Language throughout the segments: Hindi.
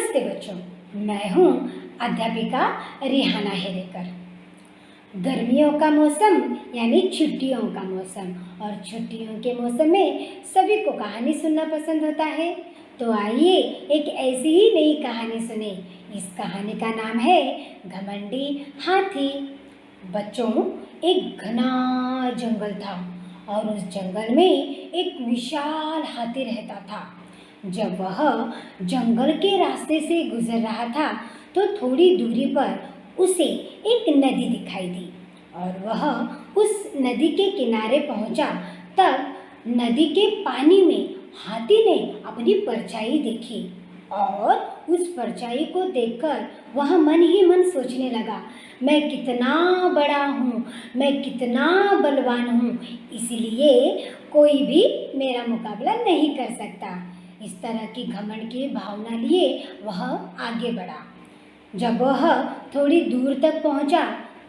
नमस्ते बच्चों, मैं हूँ अध्यापिका रिहाना हेरेकर। गर्मियों का मौसम यानी छुट्टियों का मौसम, और छुट्टियों के मौसम में सभी को कहानी सुनना पसंद होता है। तो आइए एक ऐसी ही नई कहानी सुने। इस कहानी का नाम है घमंडी हाथी। बच्चों, एक घना जंगल था और उस जंगल में एक विशाल हाथी रहता था। जब वह जंगल के रास्ते से गुजर रहा था तो थोड़ी दूरी पर उसे एक नदी दिखाई दी और वह उस नदी के किनारे पहुंचा। तब नदी के पानी में हाथी ने अपनी परछाई देखी और उस परछाई को देखकर वह मन ही मन सोचने लगा, मैं कितना बड़ा हूँ, मैं कितना बलवान हूँ, इसलिए कोई भी मेरा मुकाबला नहीं कर सकता। इस तरह की घमंड की भावना लिए वह आगे बढ़ा। जब वह थोड़ी दूर तक पहुंचा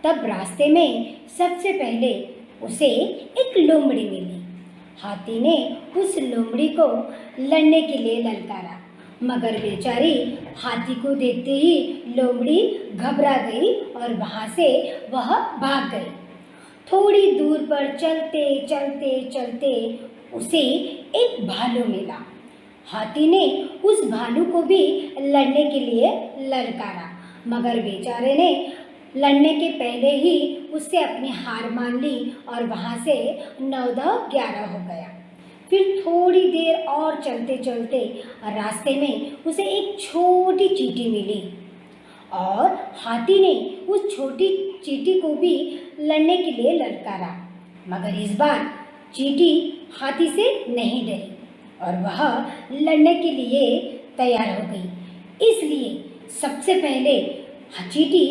तब रास्ते में सबसे पहले उसे एक लोमड़ी मिली। हाथी ने उस लोमड़ी को लड़ने के लिए ललकारा, मगर बेचारी हाथी को देखते ही लोमड़ी घबरा गई और वहां से वह भाग गई। थोड़ी दूर पर चलते चलते चलते उसे एक भालू मिला। हाथी ने उस भालू को भी लड़ने के लिए ललकारा, मगर बेचारे ने लड़ने के पहले ही उससे अपनी हार मान ली और वहाँ से 9-10-11 हो गया। फिर थोड़ी देर और चलते चलते रास्ते में उसे एक छोटी चींटी मिली और हाथी ने उस छोटी चींटी को भी लड़ने के लिए ललकारा, मगर इस बार चींटी हाथी से नहीं डरी और वह लड़ने के लिए तैयार हो गई। इसलिए सबसे पहले चींटी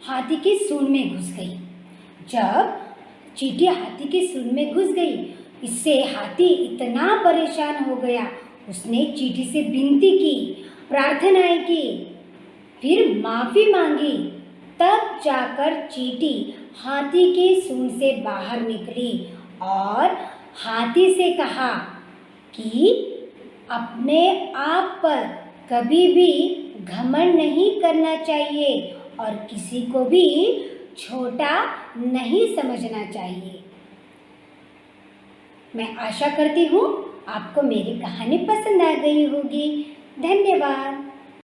हाथी के सूंड में घुस गई। जब चींटी हाथी के सूंड में घुस गई, इससे हाथी इतना परेशान हो गया, उसने चींटी से विनती की, प्रार्थनाएं की, फिर माफ़ी मांगी। तब जाकर चींटी हाथी के सूंड से बाहर निकली और हाथी से कहा कि अपने आप पर कभी भी घमंड नहीं करना चाहिए और किसी को भी छोटा नहीं समझना चाहिए। मैं आशा करती हूँ आपको मेरी कहानी पसंद आ गई होगी। धन्यवाद।